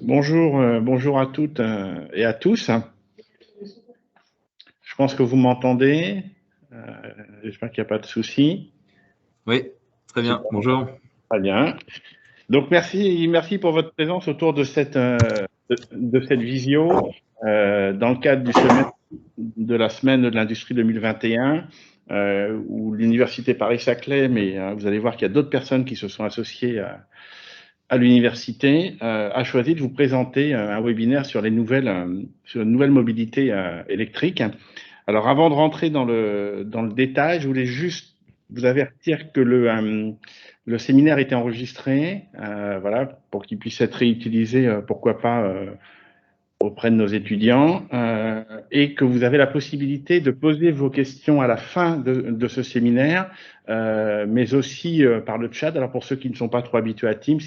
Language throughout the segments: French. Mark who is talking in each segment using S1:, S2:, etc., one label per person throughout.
S1: Bonjour, bonjour à toutes et à tous. Je pense que vous m'entendez. Euh, J'espère qu'il n'y a pas de souci.
S2: Oui, très bien.
S1: Super,
S2: Bonjour.
S1: très bien. Donc merci pour votre présence autour de de cette visio dans le cadre de la semaine de l'industrie 2021, où l'université Paris-Saclay, mais vous allez voir qu'il y a d'autres personnes qui se sont associées à l'université, a choisi de vous présenter un webinaire sur les nouvelles mobilités électriques. Alors, avant de rentrer dans le détail, je voulais juste vous avertir que le séminaire était enregistré, voilà, pour qu'il puisse être réutilisé, pourquoi pas, auprès de nos étudiants, et que vous avez la possibilité de poser vos questions à la fin de ce séminaire, mais aussi par le chat. Alors, pour ceux qui ne sont pas trop habitués à Teams,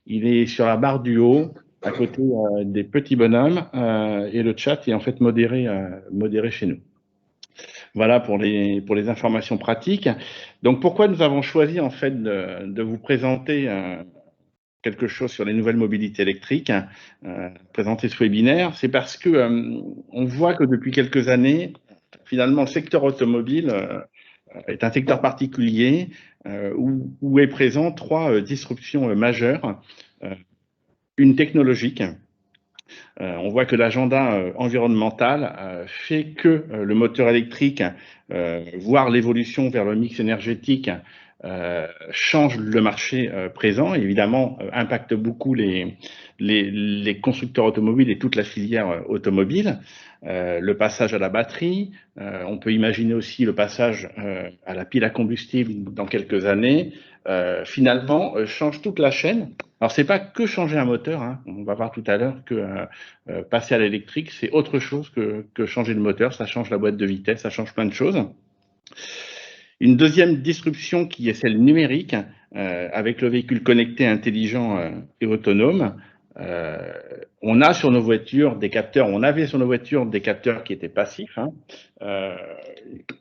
S1: il est sur la barre du haut, à côté des petits bonhommes, et le chat est en fait modéré chez nous. Voilà pour les informations pratiques. Donc, pourquoi nous avons choisi en fait de vous présenter quelque chose sur les nouvelles mobilités électriques, présenter ce webinaire, c'est parce que on voit que depuis quelques années, finalement, le secteur automobile est un secteur particulier où est présent trois disruptions majeures. Une technologique. On voit que l'agenda environnemental fait que le moteur électrique, voire l'évolution vers le mix énergétique, change le marché présent, évidemment impacte beaucoup les constructeurs automobiles et toute la filière automobile. Le passage à la batterie, on peut imaginer aussi le passage à la pile à combustible dans quelques années, finalement change toute la chaîne. Alors c'est pas que changer un moteur, hein. On va voir tout à l'heure que passer à l'électrique c'est autre chose que changer le moteur, ça change la boîte de vitesse, ça change plein de choses. Une deuxième disruption qui est celle numérique, avec le véhicule connecté, intelligent et autonome. Euh, on a sur nos voitures des capteurs, on avait sur nos voitures des capteurs qui étaient passifs, hein, euh,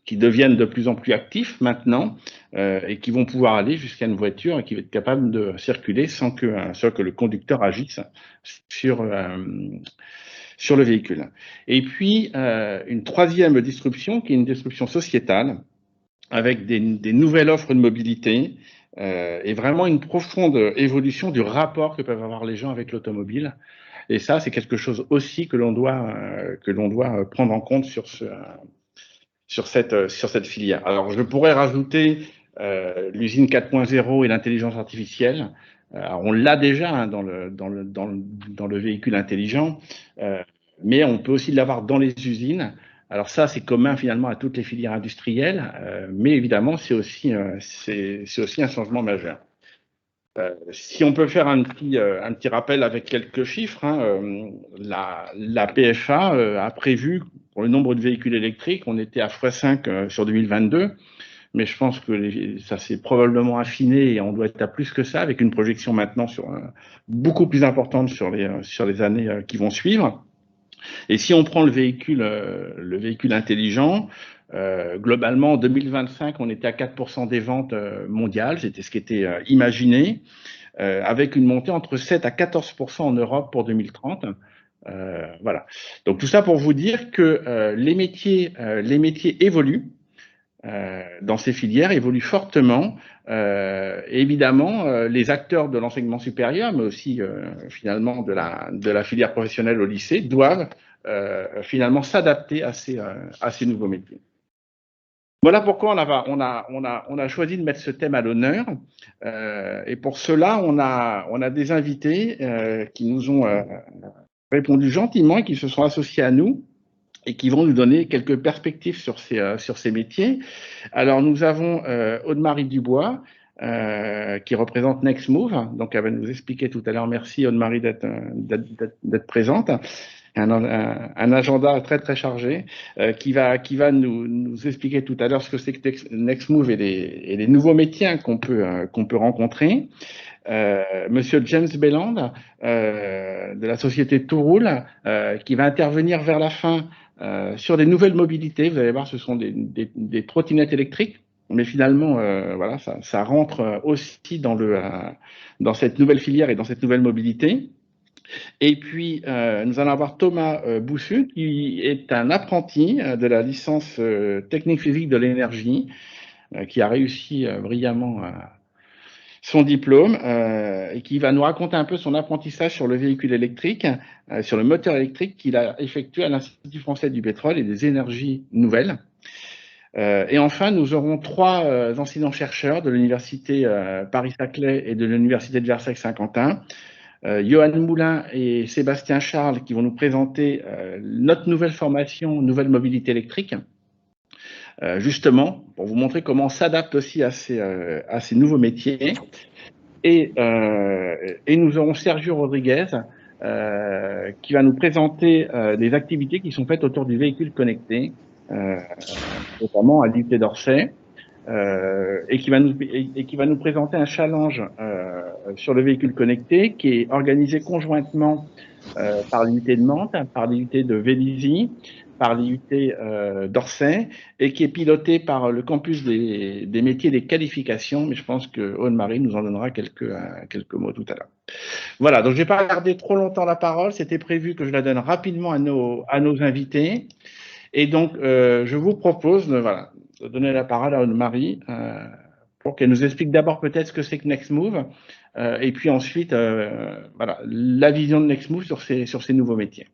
S1: qui deviennent de plus en plus actifs maintenant et qui vont pouvoir aller jusqu'à une voiture et qui va être capable de circuler sans que le conducteur agisse sur, euh, sur le véhicule. Et puis, une troisième disruption qui est une disruption sociétale avec des nouvelles offres de mobilité et vraiment une profonde évolution du rapport que peuvent avoir les gens avec l'automobile. Et ça, c'est quelque chose aussi que l'on doit prendre en compte sur cette filière. Alors, je pourrais rajouter l'usine 4.0 et l'intelligence artificielle. On l'a déjà hein, dans le véhicule intelligent, mais on peut aussi l'avoir dans les usines. Alors ça, c'est commun finalement à toutes les filières industrielles, mais évidemment, c'est aussi un changement majeur. Si on peut faire un petit rappel avec quelques chiffres, hein, la PFA a prévu pour le nombre de véhicules électriques, on était à x5 sur 2022, mais je pense que ça s'est probablement affiné et on doit être à plus que ça, avec une projection maintenant beaucoup plus importante sur les années qui vont suivre. Et si on prend le véhicule intelligent, globalement, en 2025, on était à 4% des ventes mondiales, c'était ce qui était imaginé, avec une montée entre 7 à 14% en Europe pour 2030. Voilà. Donc tout ça pour vous dire que les métiers évoluent dans ces filières, évoluent fortement. Évidemment, les acteurs de l'enseignement supérieur, mais aussi finalement de la filière professionnelle au lycée, doivent finalement s'adapter à ces nouveaux métiers. Voilà pourquoi on a choisi de mettre ce thème à l'honneur. Et pour cela, on a des invités qui nous ont répondu gentiment et qui se sont associés à nous et qui vont nous donner quelques perspectives sur ces métiers. Alors, nous avons Aude-Marie Dubois, qui représente Next Move. Donc, elle va nous expliquer tout à l'heure. Merci, Aude-Marie, d'être présente. Un agenda très très chargé qui va nous expliquer tout à l'heure ce que c'est que Next Move et les nouveaux métiers hein, qu'on peut rencontrer. Monsieur James Belland de la société Touroul qui va intervenir vers la fin sur des nouvelles mobilités. Vous allez voir, ce sont des trottinettes électriques. Mais finalement, voilà, ça rentre aussi dans cette nouvelle filière et dans cette nouvelle mobilité. Et puis, nous allons avoir Thomas Boussu, qui est un apprenti de la licence technique physique de l'énergie, qui a réussi brillamment son diplôme et qui va nous raconter un peu son apprentissage sur le véhicule électrique, sur le moteur électrique qu'il a effectué à l'Institut français du pétrole et des énergies nouvelles. Et enfin, nous aurons 3 enseignants-chercheurs de l'Université Paris-Saclay et de l'Université de Versailles-Saint-Quentin, Johan Moulin et Sébastien Charles, qui vont nous présenter notre nouvelle formation, Nouvelle Mobilité électrique, justement, pour vous montrer comment on s'adapte aussi à ces nouveaux métiers. Et nous aurons Sergio Rodriguez, qui va nous présenter des activités qui sont faites autour du véhicule connecté, notamment à l'IUT d'Orsay, et qui va nous présenter un challenge sur le véhicule connecté qui est organisé conjointement par l'IUT de Mantes, par l'IUT de Vélizy, par l'IUT d'Orsay, et qui est piloté par le campus des métiers des qualifications, mais je pense que Aude-Marie nous en donnera quelques mots tout à l'heure. Voilà, donc je ne vais pas garder trop longtemps la parole, c'était prévu que je la donne rapidement à nos invités, et donc je vous propose de donner la parole à Aude-Marie pour qu'elle nous explique d'abord peut-être ce que c'est que NextMove, et puis ensuite la vision de NextMove sur ces nouveaux métiers.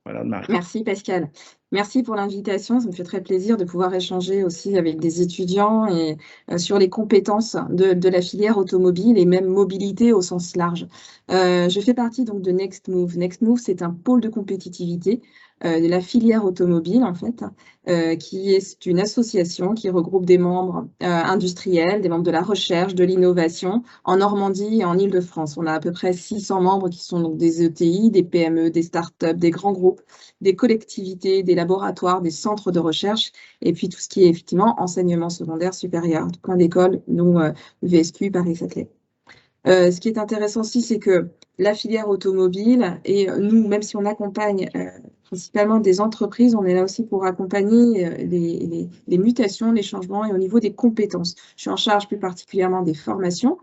S1: Voilà, Aude-Marie.
S3: Merci Pascal. Merci pour l'invitation. Ça me fait très plaisir de pouvoir échanger aussi avec des étudiants et sur les compétences de la filière automobile et même mobilité au sens large. Je fais partie donc de NextMove. NextMove, c'est un pôle de compétitivité de la filière automobile en fait, qui est une association qui regroupe des membres industriels, des membres de la recherche, de l'innovation en Normandie et en Île-de-France. On a à peu près 600 membres qui sont donc des ETI, des PME, des startups, des grands groupes, des collectivités, des laboratoires, des centres de recherche, et puis tout ce qui est effectivement enseignement secondaire supérieur, point d'école, nous, VSQ, Paris-Saclay. Ce qui est intéressant aussi, c'est que la filière automobile, et nous, même si on accompagne principalement des entreprises, on est là aussi pour accompagner les mutations, les changements et au niveau des compétences. Je suis en charge plus particulièrement des formations.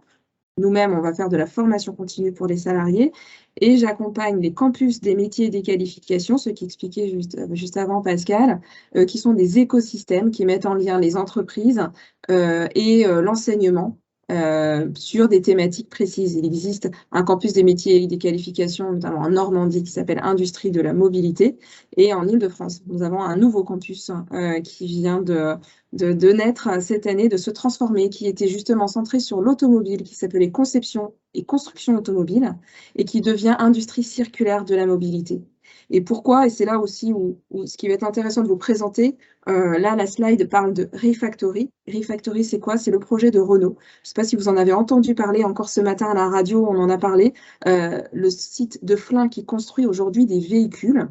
S3: Nous-mêmes, on va faire de la formation continue pour les salariés et j'accompagne les campus des métiers et des qualifications, ce qu'expliquait juste avant Pascal, qui sont des écosystèmes qui mettent en lien les entreprises et l'enseignement sur des thématiques précises. Il existe un campus des métiers et des qualifications, notamment en Normandie, qui s'appelle Industrie de la mobilité. Et en Île-de-France, nous avons un nouveau campus qui vient de naître cette année, de se transformer, qui était justement centré sur l'automobile, qui s'appelait Conception et Construction automobile, et qui devient Industrie circulaire de la mobilité. Et pourquoi? Et c'est là aussi où ce qui va être intéressant de vous présenter, là, la slide parle de Refactory. Refactory, c'est quoi? C'est le projet de Renault. Je ne sais pas si vous en avez entendu parler encore ce matin à la radio, on en a parlé. Le site de Flins qui construit aujourd'hui des véhicules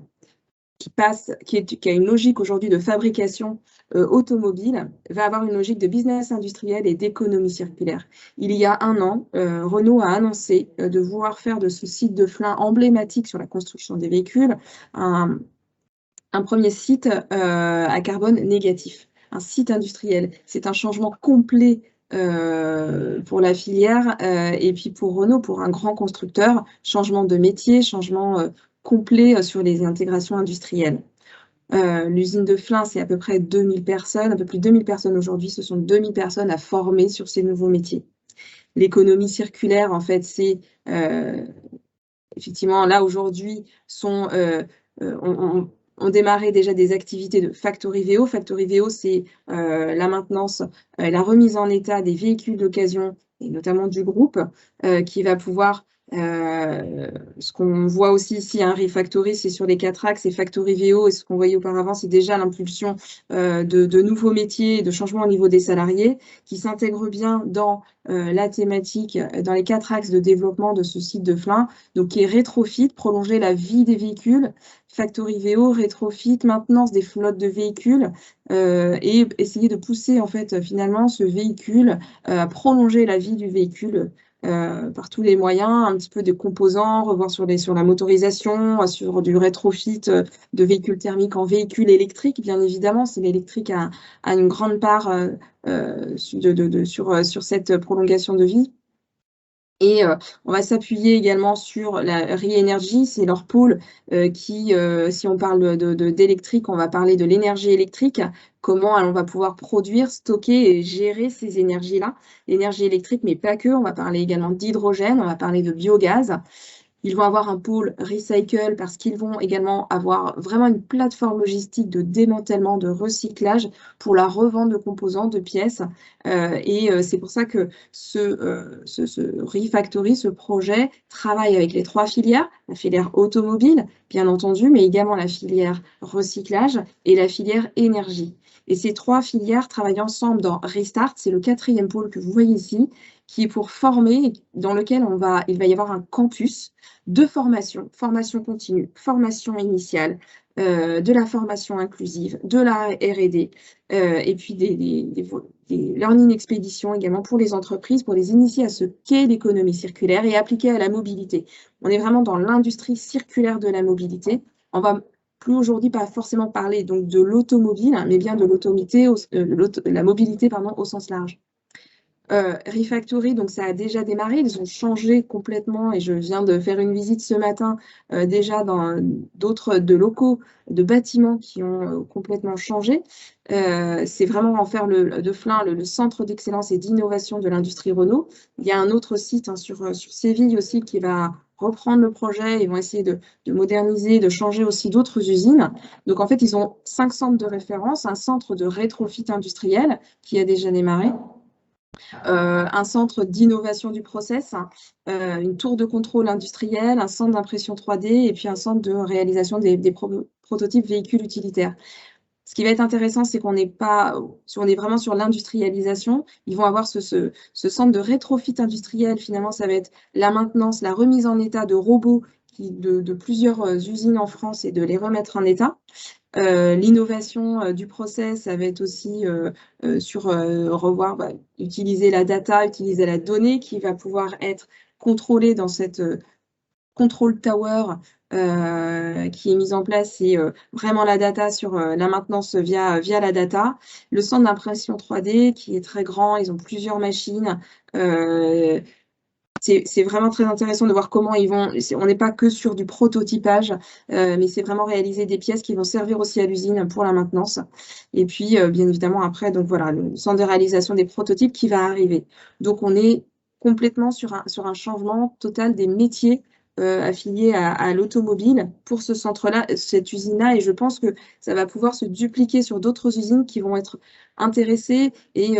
S3: qui a une logique aujourd'hui de fabrication automobile, va avoir une logique de business industriel et d'économie circulaire. Il y a 1 an, Renault a annoncé de vouloir faire de ce site de Flins emblématique sur la construction des véhicules un premier site à carbone négatif, un site industriel. C'est un changement complet pour la filière et puis pour Renault, pour un grand constructeur, changement de métier, changement complet sur les intégrations industrielles. L'usine de Flins, c'est à peu près 2000 personnes, un peu plus de 2000 personnes aujourd'hui. Ce sont 2000 personnes à former sur ces nouveaux métiers. L'économie circulaire, en fait, c'est effectivement là aujourd'hui on démarrait déjà des activités de Factory VO. Factory VO, c'est la maintenance et la remise en état des véhicules d'occasion, et notamment du groupe, qui va pouvoir ce qu'on voit aussi ici, un Refactory, c'est sur les 4 axes, et Factory VO, et ce qu'on voyait auparavant, c'est déjà l'impulsion de nouveaux métiers, de changements au niveau des salariés, qui s'intègrent bien dans la thématique, dans les 4 axes de développement de ce site de Flins, donc qui est rétrofit, prolonger la vie des véhicules, Factory VO, rétrofit, maintenance des flottes de véhicules, et essayer de pousser en fait finalement ce véhicule à prolonger la vie du véhicule par tous les moyens, un petit peu des composants, revoir sur la motorisation, sur du rétrofit de véhicules thermiques en véhicules électriques, bien évidemment, c'est l'électrique a une grande part sur cette prolongation de vie. Et on va s'appuyer également sur la RIE-Énergie, c'est leur pôle qui, si on parle d'électrique, on va parler de l'énergie électrique, comment on va pouvoir produire, stocker et gérer ces énergies-là. L'énergie électrique, mais pas que, on va parler également d'hydrogène, on va parler de biogaz. Ils vont avoir un pôle recycle parce qu'ils vont également avoir vraiment une plateforme logistique de démantèlement, de recyclage pour la revente de composants, de pièces. C'est pour ça que ce Refactory, ce projet, travaille avec les 3 filières, la filière automobile, bien entendu, mais également la filière recyclage et la filière énergie. Et ces 3 filières travaillent ensemble dans Restart, c'est le 4e pôle que vous voyez ici, qui est pour former, dans lequel il va y avoir un campus de formation, formation continue, formation initiale, de la formation inclusive, de la R&D, et puis des learning expéditions également pour les entreprises, pour les initier à ce qu'est l'économie circulaire et appliquer à la mobilité. On est vraiment dans l'industrie circulaire de la mobilité. On va plus aujourd'hui pas forcément parler donc de l'automobile, mais bien de la mobilité au sens large. Refactory, donc ça a déjà démarré, ils ont changé complètement et je viens de faire une visite ce matin déjà dans d'autres locaux de bâtiments qui ont complètement changé. C'est vraiment en faire de Flins le centre d'excellence et d'innovation de l'industrie Renault. Il y a un autre site sur Séville aussi qui va reprendre le projet, ils vont essayer de moderniser, de changer aussi d'autres usines. Donc en fait, ils ont 5 centres de référence, un centre de rétrofit industriel qui a déjà démarré, un centre d'innovation du process, une tour de contrôle industriel, un centre d'impression 3D et puis un centre de réalisation des prototypes véhicules utilitaires. Ce qui va être intéressant, c'est qu'on est vraiment sur l'industrialisation. Ils vont avoir ce centre de rétrofit industriel. Finalement, ça va être la maintenance, la remise en état de robots de plusieurs usines en France et de les remettre en état. L'innovation du process, ça va être aussi sur revoir, utiliser la data, utiliser la donnée qui va pouvoir être contrôlée dans cette control tower qui est mise en place. C'est vraiment la data sur la maintenance via la data. Le centre d'impression 3D qui est très grand, ils ont plusieurs machines. C'est vraiment très intéressant de voir comment ils vont. On n'est pas que sur du prototypage, mais c'est vraiment réaliser des pièces qui vont servir aussi à l'usine pour la maintenance. Et puis, bien évidemment, après, donc voilà, le centre de réalisation des prototypes qui va arriver. Donc, on est complètement sur un changement total des métiers affiliés à l'automobile pour ce centre-là, cette usine-là. Et je pense que ça va pouvoir se dupliquer sur d'autres usines qui vont être intéressées et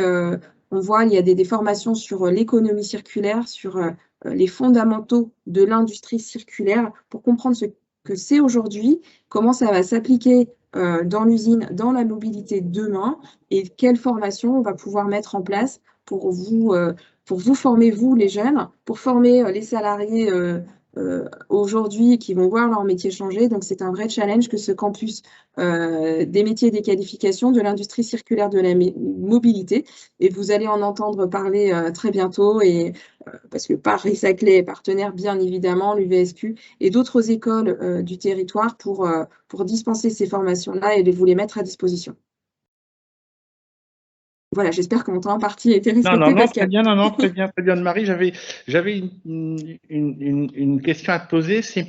S3: on voit, il y a des formations sur l'économie circulaire, sur les fondamentaux de l'industrie circulaire pour comprendre ce que c'est aujourd'hui, comment ça va s'appliquer dans l'usine, dans la mobilité demain et quelle formation on va pouvoir mettre en place pour vous former, vous les jeunes, pour former les salariés aujourd'hui qui vont voir leur métier changer. Donc, c'est un vrai challenge que ce campus des métiers et des qualifications de l'industrie circulaire de la mobilité. Et vous allez en entendre parler très bientôt, et parce que Paris-Saclay est partenaire, bien évidemment, l'UVSQ et d'autres écoles du territoire pour dispenser ces formations-là et vous les mettre à disposition. Voilà, j'espère que mon temps en partie a été respecté.
S1: Non, très bien, très bien, Marie. J'avais une question à te poser, c'est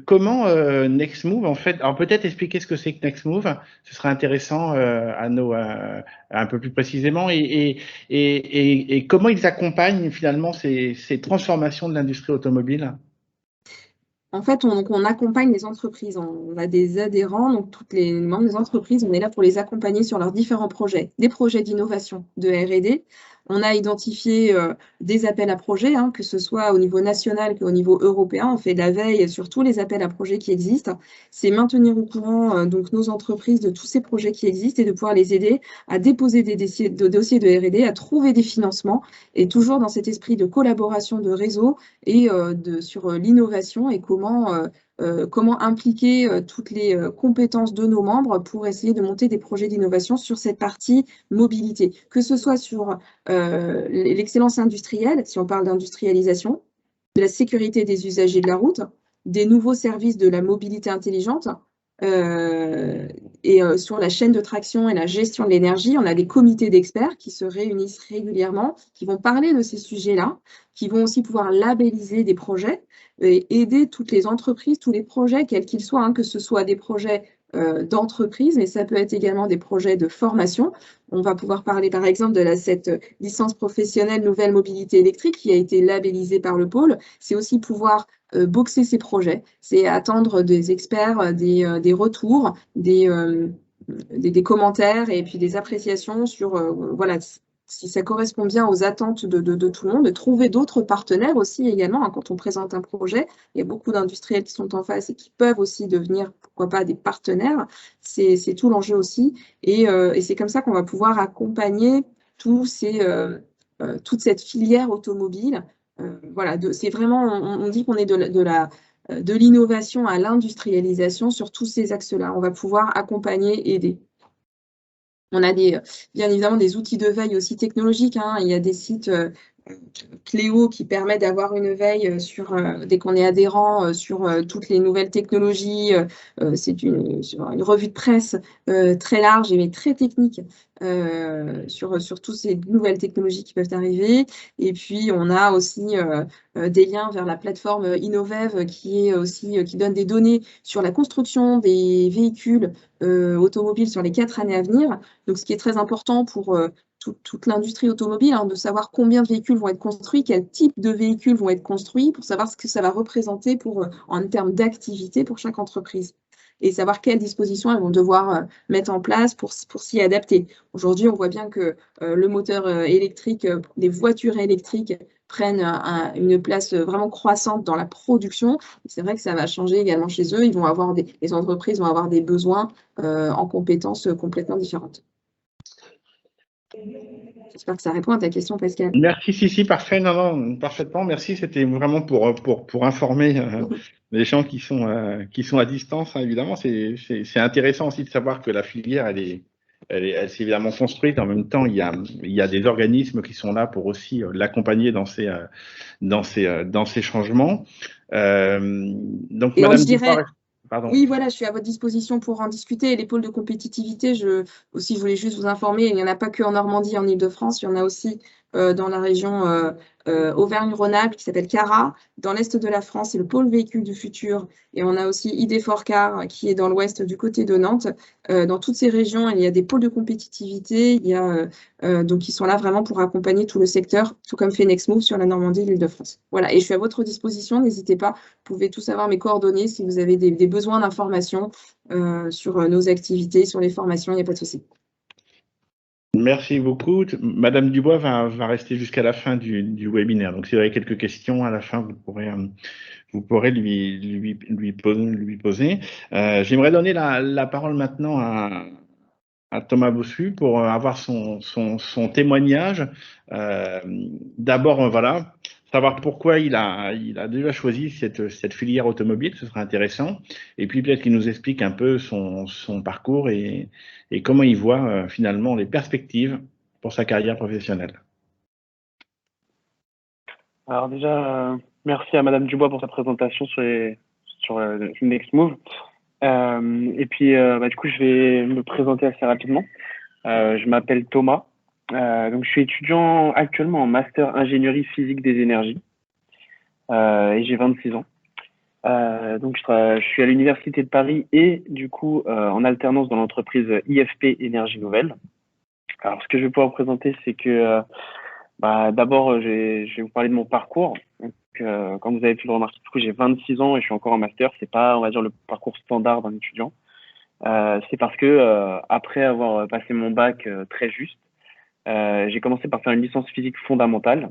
S1: comment Nextmove, en fait, alors peut-être expliquer ce que c'est que Nextmove, ce serait intéressant un peu plus précisément, et comment ils accompagnent finalement ces transformations de l'industrie automobile.
S3: En fait, on accompagne les entreprises. On a des adhérents, donc toutes les membres des entreprises, on est là pour les accompagner sur leurs différents projets, des projets d'innovation, de R&D. On a identifié des appels à projets, que ce soit au niveau national qu'au niveau européen. On fait de la veille sur tous les appels à projets qui existent. C'est maintenir au courant donc nos entreprises de tous ces projets qui existent et de pouvoir les aider à déposer des dossiers de R&D, à trouver des financements, et toujours dans cet esprit de collaboration, de réseau et sur l'innovation et comment impliquer toutes les compétences de nos membres pour essayer de monter des projets d'innovation sur cette partie mobilité, que ce soit sur l'excellence industrielle, si on parle d'industrialisation, de la sécurité des usagers de la route, des nouveaux services de la mobilité intelligente, sur la chaîne de traction et la gestion de l'énergie, on a des comités d'experts qui se réunissent régulièrement, qui vont parler de ces sujets-là, qui vont aussi pouvoir labelliser des projets et aider toutes les entreprises, tous les projets, quels qu'ils soient, hein, que ce soit des projets d'entreprise, mais ça peut être également des projets de formation. On va pouvoir parler par exemple de cette licence professionnelle Nouvelle Mobilité électrique qui a été labellisée par le pôle. C'est aussi pouvoir boxer ces projets, c'est attendre des experts, des retours, des commentaires et puis des appréciations sur voilà, si ça correspond bien aux attentes de tout le monde, de trouver d'autres partenaires aussi également. Hein, quand on présente un projet, il y a beaucoup d'industriels qui sont en face et qui peuvent aussi devenir, pourquoi pas, des partenaires. C'est tout l'enjeu aussi. Et c'est comme ça qu'on va pouvoir accompagner toute cette filière automobile. Voilà, c'est vraiment, on dit qu'on est de l'innovation à l'industrialisation sur tous ces axes-là. On va pouvoir accompagner, aider. On a bien évidemment des outils de veille aussi technologiques. Hein. Il y a des sites Cléo qui permet d'avoir une veille dès qu'on est adhérent sur toutes les nouvelles technologies. C'est une revue de presse très large mais très technique sur toutes ces nouvelles technologies qui peuvent arriver. Et puis, on a aussi des liens vers la plateforme Innovev qui donne des données sur la construction des véhicules automobiles sur les 4 années à venir. Donc, ce qui est très important pour toute l'industrie automobile, hein, de savoir combien de véhicules vont être construits, quel type de véhicules vont être construits, pour savoir ce que ça va représenter en termes d'activité pour chaque entreprise et savoir quelles dispositions elles vont devoir mettre en place pour s'y adapter. Aujourd'hui, on voit bien que le moteur électrique, des voitures électriques prennent une place vraiment croissante dans la production. C'est vrai que ça va changer également chez eux. Les entreprises vont avoir des besoins en compétences complètement différentes. J'espère que ça répond à ta question, Pascal.
S1: Merci, si, parfait, non, parfaitement, merci. C'était vraiment pour informer les gens qui sont à distance, hein, évidemment. C'est intéressant aussi de savoir que la filière, elle s'est évidemment construite. En même temps, il y a des organismes qui sont là pour aussi l'accompagner dans ces changements. Donc,
S3: et
S1: Madame
S3: je dirais,
S1: pardon.
S3: Oui, voilà, je suis à votre disposition pour en discuter. Les pôles de compétitivité, je voulais juste vous informer, il n'y en a pas que en Normandie, en Île-de-France, il y en a aussi dans la région Auvergne-Rhône-Alpes qui s'appelle CARA. Dans l'est de la France, c'est le pôle véhicule du futur. Et on a aussi ID4Car qui est dans l'ouest du côté de Nantes. Dans toutes ces régions, il y a des pôles de compétitivité. Donc, ils sont là vraiment pour accompagner tout le secteur, tout comme fait Next Move sur la Normandie et l'Île-de-France. Voilà, et je suis à votre disposition. N'hésitez pas, vous pouvez tous avoir mes coordonnées si vous avez des besoins d'informations sur nos activités, sur les formations, il n'y a pas de souci.
S1: Merci beaucoup. Madame Dubois va rester jusqu'à la fin du webinaire. Donc, si vous avez quelques questions à la fin, vous pourrez lui poser. J'aimerais donner la parole maintenant à Thomas Bossu pour avoir son témoignage. D'abord, voilà, savoir pourquoi il a déjà choisi cette filière automobile, ce sera intéressant. Et puis peut-être qu'il nous explique un peu son parcours et comment il voit finalement les perspectives pour sa carrière professionnelle.
S4: Alors déjà, merci à Madame Dubois pour sa présentation sur Next Move. Et puis, du coup, je vais me présenter assez rapidement. Je m'appelle Thomas. Donc, je suis étudiant actuellement en master ingénierie physique des énergies et j'ai 26 ans. Donc, je suis à l'Université de Paris et du coup en alternance dans l'entreprise IFP Énergie Nouvelle. Alors, ce que je vais pouvoir vous présenter, c'est que d'abord, je vais vous parler de mon parcours. Donc, comme vous avez pu le remarquer, du coup, j'ai 26 ans et je suis encore en master. C'est pas, on va dire, le parcours standard d'un étudiant. C'est parce que après avoir passé mon bac très juste, j'ai commencé par faire une licence physique fondamentale.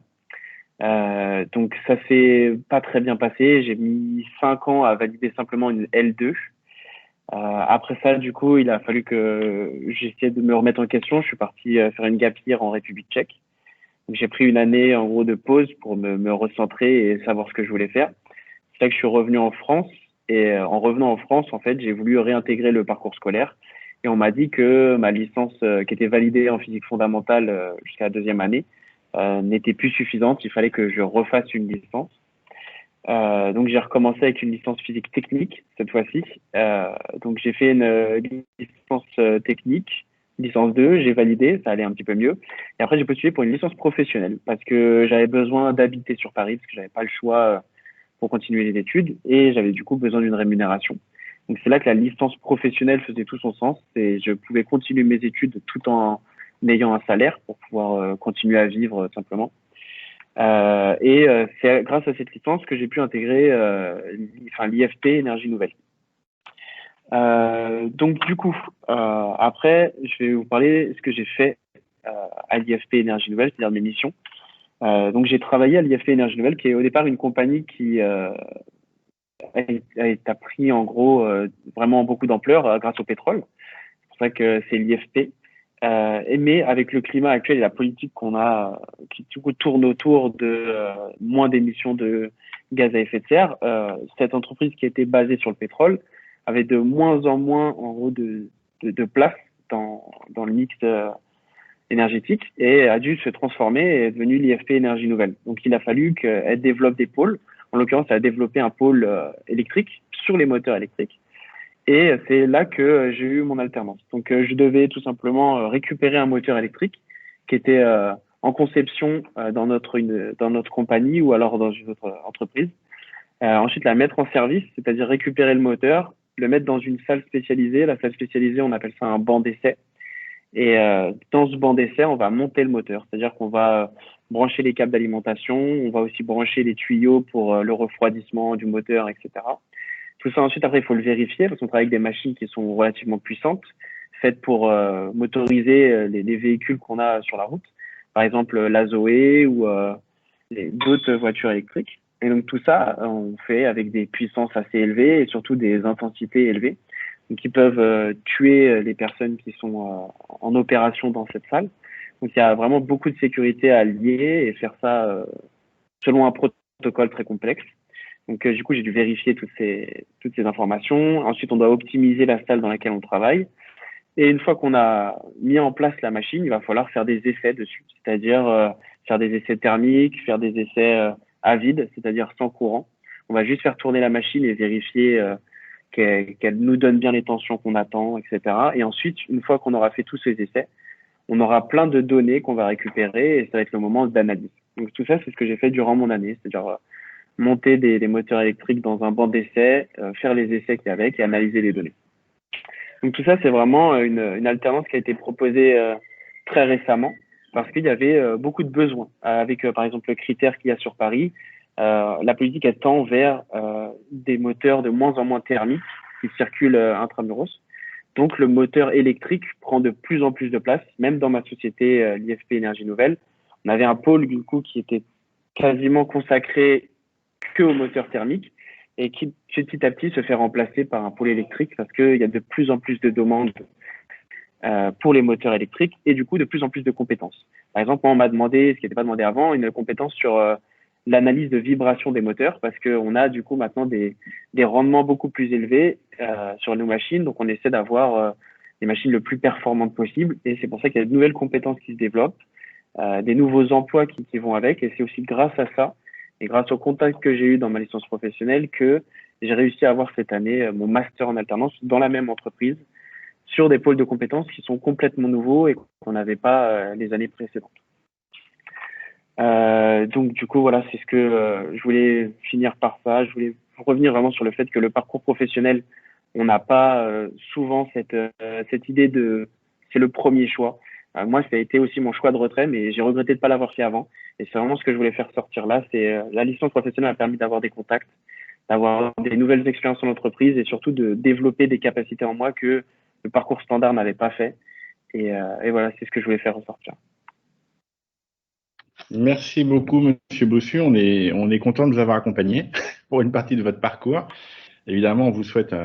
S4: Donc ça s'est pas très bien passé. J'ai mis 5 ans à valider simplement une L2. Après ça, du coup, il a fallu que j'essaie de me remettre en question. Je suis parti faire une gap year en République tchèque. Donc j'ai pris une année en gros de pause pour me recentrer et savoir ce que je voulais faire. C'est là que je suis revenu en France. Et en revenant en France, en fait, j'ai voulu réintégrer le parcours scolaire. Et on m'a dit que ma licence qui était validée en physique fondamentale jusqu'à la 2e année n'était plus suffisante. Il fallait que je refasse une licence. Donc j'ai recommencé avec une licence physique technique cette fois-ci. Donc j'ai fait une licence technique, licence 2, j'ai validé, ça allait un petit peu mieux. Et après j'ai postulé pour une licence professionnelle parce que j'avais besoin d'habiter sur Paris parce que j'avais pas le choix pour continuer les études et j'avais du coup besoin d'une rémunération. Donc c'est là que la licence professionnelle faisait tout son sens et je pouvais continuer mes études tout en ayant un salaire pour pouvoir continuer à vivre simplement. C'est grâce à cette licence que j'ai pu intégrer l'IFP Énergie Nouvelle. Donc du coup, après, je vais vous parler de ce que j'ai fait à l'IFP Énergie Nouvelle, c'est-à-dire mes missions. Donc j'ai travaillé à l'IFP Énergie Nouvelle, qui est au départ une compagnie qui a pris en gros vraiment beaucoup d'ampleur grâce au pétrole. C'est pour ça que c'est l'IFP. Mais avec le climat actuel et la politique qu'on a, qui du coup tourne autour de moins d'émissions de gaz à effet de serre, cette entreprise qui était basée sur le pétrole avait de moins en moins en gros de place dans le mix énergétique et a dû se transformer et est devenue l'IFP Énergie Nouvelle. Donc il a fallu qu'elle développe des pôles. En l'occurrence, elle a développé un pôle électrique sur les moteurs électriques. Et c'est là que j'ai eu mon alternance. Donc, je devais tout simplement récupérer un moteur électrique qui était en conception dans notre compagnie ou alors dans une autre entreprise. Ensuite, la mettre en service, c'est-à-dire récupérer le moteur, le mettre dans une salle spécialisée. La salle spécialisée, on appelle ça un banc d'essai. Et dans ce banc d'essai, on va monter le moteur, c'est-à-dire qu'on va brancher les câbles d'alimentation, on va aussi brancher les tuyaux pour le refroidissement du moteur, etc. Tout ça, ensuite, après, il faut le vérifier parce qu'on travaille avec des machines qui sont relativement puissantes, faites pour motoriser les véhicules qu'on a sur la route. Par exemple, la Zoé ou d'autres voitures électriques. Et donc, tout ça, on fait avec des puissances assez élevées et surtout des intensités élevées. Donc, qui peuvent tuer les personnes qui sont en opération dans cette salle. Donc, il y a vraiment beaucoup de sécurité à lier et faire ça selon un protocole très complexe. Donc, du coup, j'ai dû vérifier toutes ces informations. Ensuite, on doit optimiser la salle dans laquelle on travaille. Et une fois qu'on a mis en place la machine, il va falloir faire des essais dessus, c'est-à-dire faire des essais thermiques, faire des essais à vide, c'est-à-dire sans courant. On va juste faire tourner la machine et vérifier qu'elle nous donne bien les tensions qu'on attend, etc. Et ensuite, une fois qu'on aura fait tous ces essais, on aura plein de données qu'on va récupérer et ça va être le moment d'analyse. Donc, tout ça, c'est ce que j'ai fait durant mon année, c'est-à-dire monter des moteurs électriques dans un banc d'essai, faire les essais qu'il y a avec et analyser les données. Donc tout ça, c'est vraiment une alternance qui a été proposée très récemment parce qu'il y avait beaucoup de besoins. Avec par exemple le critère qu'il y a sur Paris, la politique elle tend vers des moteurs de moins en moins thermiques qui circulent intramuros. Donc le moteur électrique prend de plus en plus de place, même dans ma société l'IFP Énergie Nouvelle. On avait un pôle du coup qui était quasiment consacré que au moteur thermique et qui petit à petit se fait remplacer par un pôle électrique parce qu'il y a de plus en plus de demandes pour les moteurs électriques et du coup de plus en plus de compétences. Par exemple, moi, on m'a demandé, ce qui n'était pas demandé avant, une compétence sur l'analyse de vibration des moteurs parce qu'on a du coup maintenant des rendements beaucoup plus élevés sur nos machines. Donc, on essaie d'avoir les machines le plus performantes possible et c'est pour ça qu'il y a de nouvelles compétences qui se développent, des nouveaux emplois qui vont avec et c'est aussi grâce à ça et grâce au contact que j'ai eu dans ma licence professionnelle que j'ai réussi à avoir cette année mon master en alternance dans la même entreprise sur des pôles de compétences qui sont complètement nouveaux et qu'on n'avait pas les années précédentes. Donc du coup, voilà, c'est ce que je voulais finir par ça. Je voulais revenir vraiment sur le fait que le parcours professionnel, on n'a pas souvent cette idée de c'est le premier choix. Moi, ça a été aussi mon choix de retrait, mais j'ai regretté de ne pas l'avoir fait avant. Et c'est vraiment ce que je voulais faire sortir là. C'est la licence professionnelle a permis d'avoir des contacts, d'avoir des nouvelles expériences en entreprise et surtout de développer des capacités en moi que le parcours standard n'avait pas fait. Et voilà, c'est ce que je voulais faire ressortir.
S1: Merci beaucoup, Monsieur Bossu. On est content de vous avoir accompagné pour une partie de votre parcours. Évidemment, on vous souhaite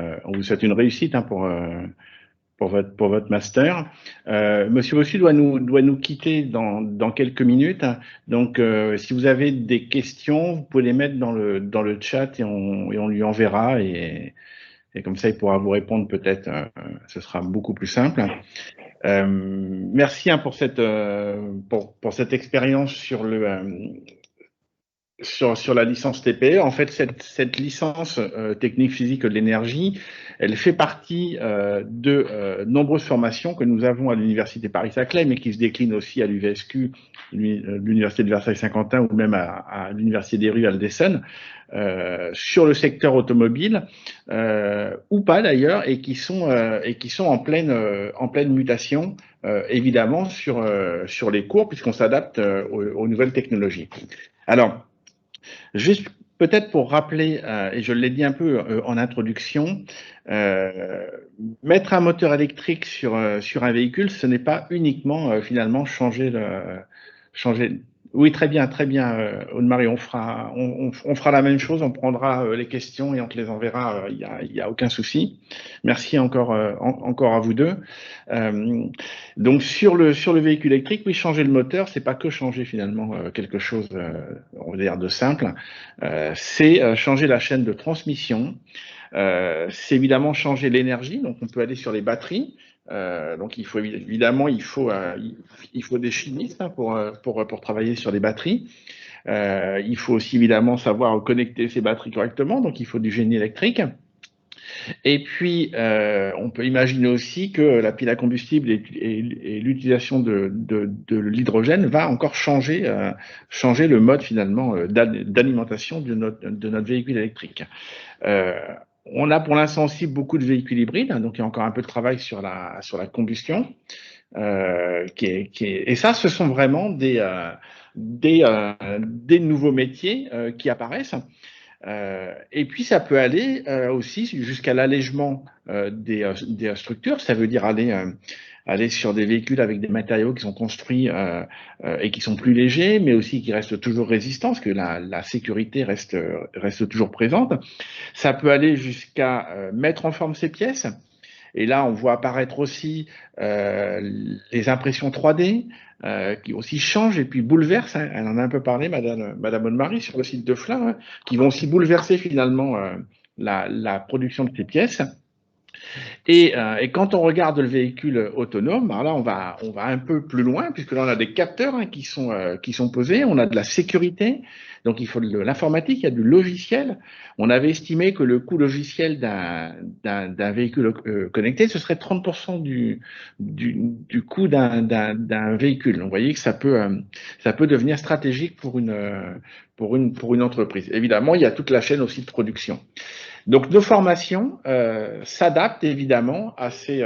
S1: une réussite pour votre master. Monsieur Bossu doit nous quitter dans quelques minutes. Donc, si vous avez des questions, vous pouvez les mettre dans le chat et on lui enverra et comme ça, il pourra vous répondre peut-être. Ce sera beaucoup plus simple. Merci pour cette expérience sur sur la licence TPE. En fait, cette licence technique physique de l'énergie, elle fait partie de nombreuses formations que nous avons à l'Université Paris-Saclay, mais qui se déclinent aussi à l'UVSQ, l'Université de Versailles-Saint-Quentin, ou même à l'Université des Rues Aldessen, sur le secteur automobile, ou pas d'ailleurs, et qui sont en pleine mutation, évidemment, sur les cours, puisqu'on s'adapte aux nouvelles technologies. Alors, juste peut-être pour rappeler, et je l'ai dit un peu en introduction, mettre un moteur électrique sur un véhicule, ce n'est pas uniquement finalement changer. Oui, très bien, Aude-Marie, on fera la même chose, on prendra les questions et on te les enverra, il y a aucun souci. Merci encore à vous deux. Donc sur le véhicule électrique, oui, changer le moteur, c'est pas que changer finalement quelque chose, on va dire, de simple, c'est changer la chaîne de transmission, c'est évidemment changer l'énergie, donc on peut aller sur les batteries. Donc il faut des chimistes pour travailler sur les batteries. Il faut aussi évidemment savoir connecter ces batteries correctement, donc il faut du génie électrique. Et puis on peut imaginer aussi que la pile à combustible et l'utilisation de l'hydrogène va encore changer le mode finalement d'alimentation de notre véhicule électrique. On a pour l'instant aussi beaucoup de véhicules hybrides, donc il y a encore un peu de travail sur la combustion. Et ça, ce sont vraiment des nouveaux métiers qui apparaissent. Et puis, ça peut aller aussi jusqu'à l'allègement des structures. Ça veut dire aller sur des véhicules avec des matériaux qui sont construits et qui sont plus légers, mais aussi qui restent toujours résistants, parce que la sécurité reste toujours présente. Ça peut aller jusqu'à mettre en forme ces pièces. Et là, on voit apparaître aussi les impressions 3D qui aussi changent et puis bouleversent. Hein, elle en a un peu parlé, Madame Aude-Marie, sur le site de FLA, hein, qui vont aussi bouleverser finalement la production de ces pièces. Et quand on regarde le véhicule autonome, alors là, on va un peu plus loin, puisque là, on a des capteurs hein, qui sont posés, on a de la sécurité, donc il faut de l'informatique, il y a du logiciel. On avait estimé que le coût logiciel d'un véhicule connecté, ce serait 30% du coût d'un véhicule. Donc, vous voyez que ça peut devenir stratégique pour une entreprise. Évidemment, il y a toute la chaîne aussi de production. Donc, nos formations s'adaptent évidemment à ces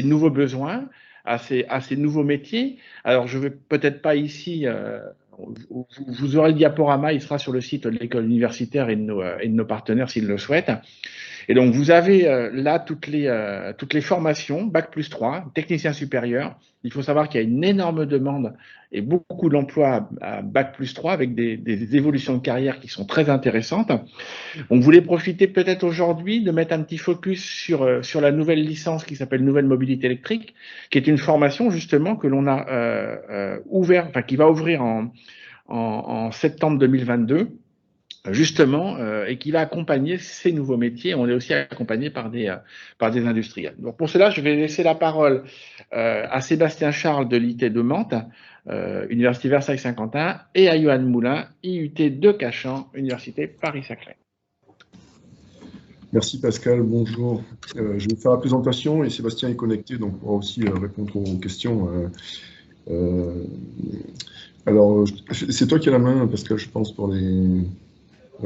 S1: nouveaux besoins, à ces nouveaux métiers. Alors, je ne vais peut-être pas ici, vous aurez le diaporama, il sera sur le site de l'école universitaire et de nos partenaires s'ils le souhaitent. Et donc, vous avez là toutes les formations, Bac+3, technicien supérieur. Il faut savoir qu'il y a une énorme demande et beaucoup d'emplois à Bac+3 avec des évolutions de carrière qui sont très intéressantes. On voulait profiter peut-être aujourd'hui de mettre un petit focus sur la nouvelle licence qui s'appelle Nouvelle Mobilité Électrique, qui est une formation justement que l'on a qui va ouvrir en septembre 2022. Justement, et qui va accompagner ces nouveaux métiers. On est aussi accompagné par des industriels. Donc pour cela, je vais laisser la parole à Sébastien Charles de l'IT de Mantes, Université Versailles-Saint-Quentin, et à Johan Moulin, IUT de Cachan, Université Paris-Saclay.
S5: Merci Pascal, bonjour. Je vais faire la présentation et Sébastien est connecté, donc on pourra aussi répondre aux questions. Alors, c'est toi qui as la main, Pascal, je pense, pour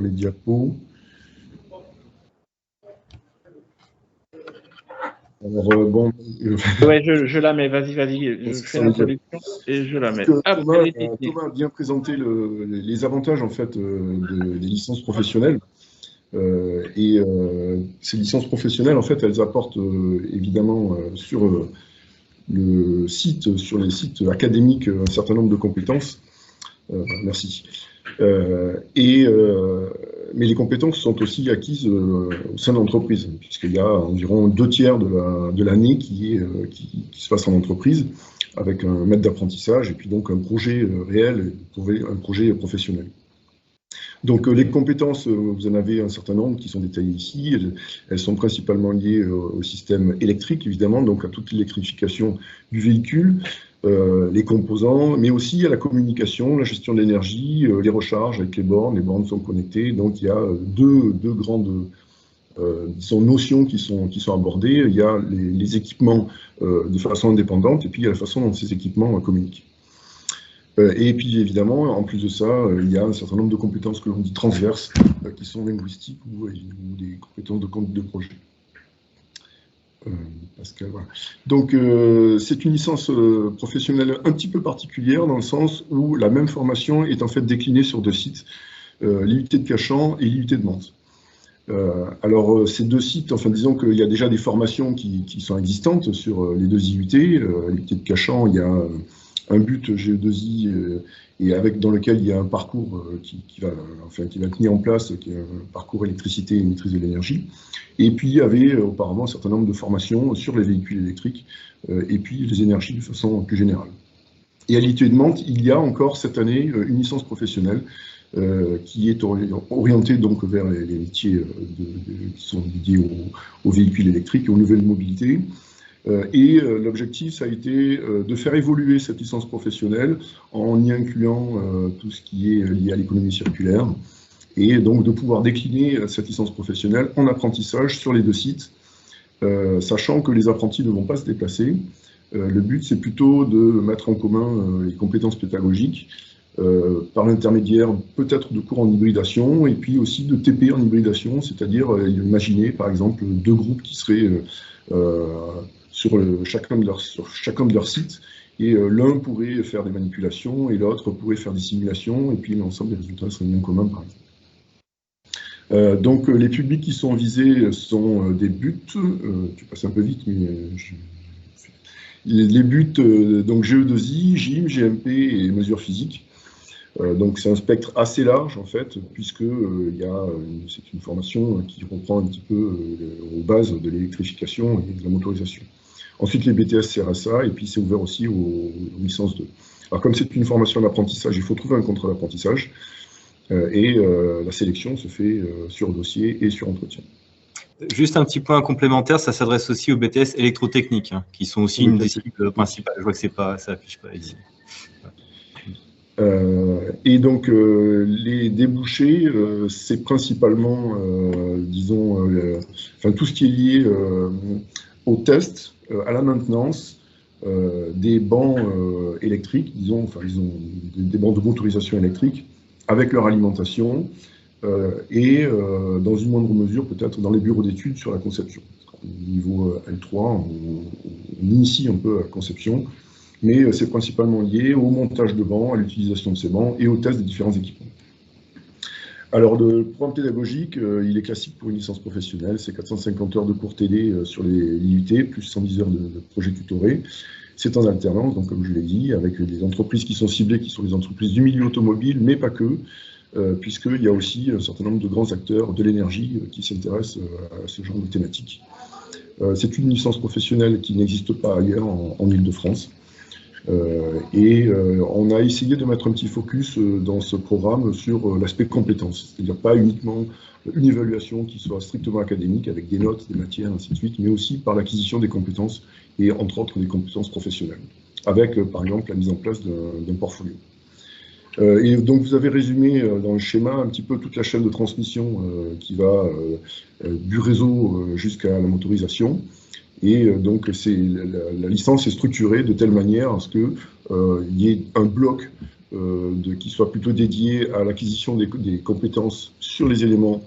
S5: les diapos. Alors, bon.
S1: Ouais, je la mets, vas-y, je fais l'introduction et je la mets.
S5: Thomas a bien présenté les avantages, en fait, des licences professionnelles. Ces licences professionnelles, en fait, elles apportent évidemment sur les sites académiques un certain nombre de compétences. Merci. Mais les compétences sont aussi acquises au sein de l'entreprise, puisqu'il y a environ 2/3 de l'année qui se passe en entreprise, avec un maître d'apprentissage et puis donc un projet réel, un projet professionnel. Donc les compétences, vous en avez un certain nombre qui sont détaillées ici. Elles sont principalement liées au système électrique, évidemment, donc à toute l'électrification du véhicule, les composants, mais aussi il y a la communication, la gestion de l'énergie, les recharges avec les bornes sont connectées, donc il y a deux grandes disons, notions qui sont abordées. Il y a les équipements de façon indépendante, et puis il y a la façon dont ces équipements communiquent. Et puis évidemment, en plus de ça, il y a un certain nombre de compétences que l'on dit transverses, qui sont linguistiques ou des compétences de projet. Pascal, voilà. Donc c'est une licence professionnelle un petit peu particulière dans le sens où la même formation est en fait déclinée sur deux sites, l'IUT de Cachan et l'IUT de Mantes. Alors ces deux sites, enfin disons qu'il y a déjà des formations qui sont existantes sur les deux IUT. L'IUT de Cachan, il y a un but GE2I et dans lequel il y a un parcours qui va être mis en place, qui est un parcours électricité et maîtrise de l'énergie. Et puis il y avait auparavant un certain nombre de formations sur les véhicules électriques et puis les énergies de façon plus générale. Et à l'IUT de Mantes, il y a encore cette année une licence professionnelle qui est orientée donc vers les métiers qui sont dédiés aux véhicules électriques et aux nouvelles mobilités. Et l'objectif, ça a été de faire évoluer cette licence professionnelle en y incluant tout ce qui est lié à l'économie circulaire, et donc de pouvoir décliner cette licence professionnelle en apprentissage sur les deux sites, sachant que les apprentis ne vont pas se déplacer. Le but, c'est plutôt de mettre en commun les compétences pédagogiques par l'intermédiaire peut-être de cours en hybridation, et puis aussi de TP en hybridation, c'est-à-dire imaginer par exemple deux groupes qui seraient sur chacun de leurs sites, et l'un pourrait faire des manipulations et l'autre pourrait faire des simulations, et puis l'ensemble des résultats seraient mis en commun par exemple. Donc les publics qui sont visés sont des buts, tu passes un peu vite, mais les buts, donc GE2I, GIM, GMP et mesures physiques. Donc c'est un spectre assez large en fait, puisque c'est une formation qui reprend un petit peu aux bases de l'électrification et de la motorisation. Ensuite les BTS CRSA, et puis c'est ouvert aussi aux licences 2. Alors comme c'est une formation d'apprentissage, il faut trouver un contrat d'apprentissage, et la sélection se fait sur dossier et sur entretien.
S2: Juste un petit point complémentaire, ça s'adresse aussi aux BTS électrotechniques, hein, qui sont aussi une des cibles principales. Je vois que ça s'affiche pas ici.
S5: Et donc les débouchés, c'est principalement, disons, tout ce qui est lié au test, à la maintenance des bancs électriques, disons, ils ont des bancs de motorisation électrique avec leur alimentation et dans une moindre mesure peut-être dans les bureaux d'études sur la conception. Au niveau L3, on initie un peu la conception, mais c'est principalement lié au montage de bancs, à l'utilisation de ces bancs et au test des différents équipements. Alors, le programme pédagogique, il est classique pour une licence professionnelle, c'est 450 heures de cours TD sur les IUT, plus 110 heures de projet tutoré. C'est en alternance, donc comme je l'ai dit, avec des entreprises qui sont ciblées, qui sont les entreprises du milieu automobile, mais pas que, puisqu'il y a aussi un certain nombre de grands acteurs de l'énergie qui s'intéressent à ce genre de thématiques. C'est une licence professionnelle qui n'existe pas ailleurs en Île-de-France. On a essayé de mettre un petit focus dans ce programme sur l'aspect compétences, c'est-à-dire pas uniquement une évaluation qui soit strictement académique avec des notes, des matières, ainsi de suite, mais aussi par l'acquisition des compétences et entre autres des compétences professionnelles, avec par exemple la mise en place d'un portfolio. Et donc vous avez résumé dans le schéma un petit peu toute la chaîne de transmission qui va du réseau jusqu'à la motorisation. Et donc la licence est structurée de telle manière à ce qu'il y ait un bloc qui soit plutôt dédié à l'acquisition des compétences sur les éléments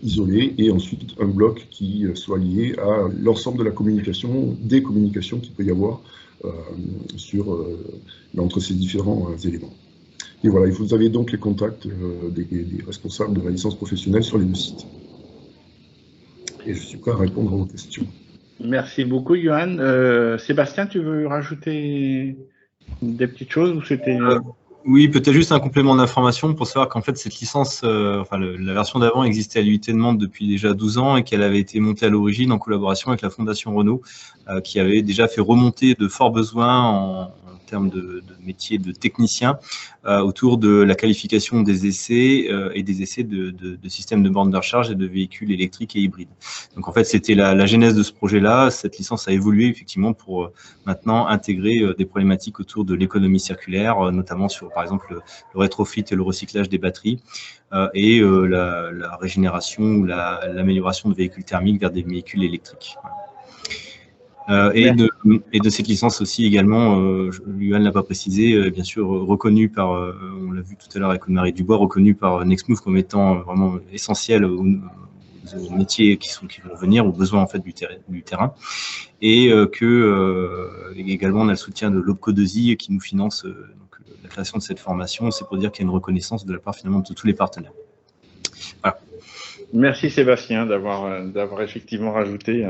S5: isolés, et ensuite un bloc qui soit lié à l'ensemble de la communication, des communications qu'il peut y avoir entre ces différents éléments. Et voilà, vous avez donc les contacts des responsables de la licence professionnelle sur les deux sites. Et je suis prêt à répondre à vos questions.
S1: Merci beaucoup, Johan. Sébastien, tu veux rajouter des petites choses ou c'était...
S2: Oui, peut-être juste un complément d'information pour savoir qu'en fait, cette licence, la version d'avant existait à l'IUT de Mantes depuis déjà 12 ans et qu'elle avait été montée à l'origine en collaboration avec la Fondation Renault, qui avait déjà fait remonter de forts besoins en termes de métier de technicien autour de la qualification des essais et des essais de systèmes de bornes de recharge et de véhicules électriques et hybrides. Donc en fait, c'était la genèse de ce projet-là. Cette licence a évolué effectivement pour maintenant intégrer des problématiques autour de l'économie circulaire, notamment sur par exemple le rétrofit et le recyclage des batteries et la régénération ou l'amélioration de véhicules thermiques vers des véhicules électriques. Et de cette licence aussi également, Luan ne l'a pas précisé, bien sûr reconnue par, on l'a vu tout à l'heure avec Marie Dubois, reconnue par Nextmove comme étant vraiment essentielle aux métiers qui vont venir, aux besoins en fait du terrain, et également on a le soutien de l'OPCO2I qui nous finance la création de cette formation. C'est pour dire qu'il y a une reconnaissance de la part finalement de tous les partenaires. Voilà.
S1: Merci Sébastien d'avoir effectivement rajouté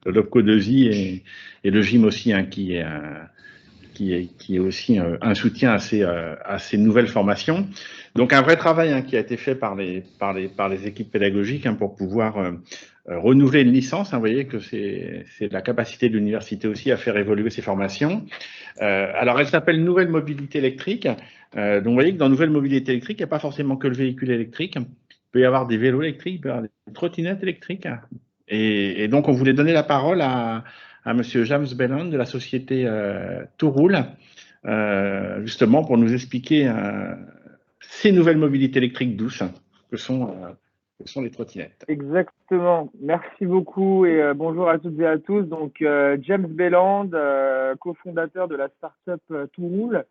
S1: l'OPCO2I et le GIM aussi, hein, qui est aussi un soutien à ces nouvelles formations. Donc un vrai travail, hein, qui a été fait par les équipes pédagogiques, hein, pour pouvoir renouveler une licence. Hein, vous voyez que c'est la capacité de l'université aussi à faire évoluer ces formations. Alors elle s'appelle Nouvelle Mobilité Électrique. Donc vous voyez que dans Nouvelle Mobilité Électrique, il n'y a pas forcément que le véhicule électrique. Il peut y avoir des vélos électriques, il peut y avoir des trottinettes électriques. Et donc, on voulait donner la parole à Monsieur James Belland de la société Touroul, justement pour nous expliquer ces nouvelles mobilités électriques douces que sont les trottinettes.
S6: Exactement. Merci beaucoup et bonjour à toutes et à tous. Donc, James Belland, cofondateur de la start-up Touroul.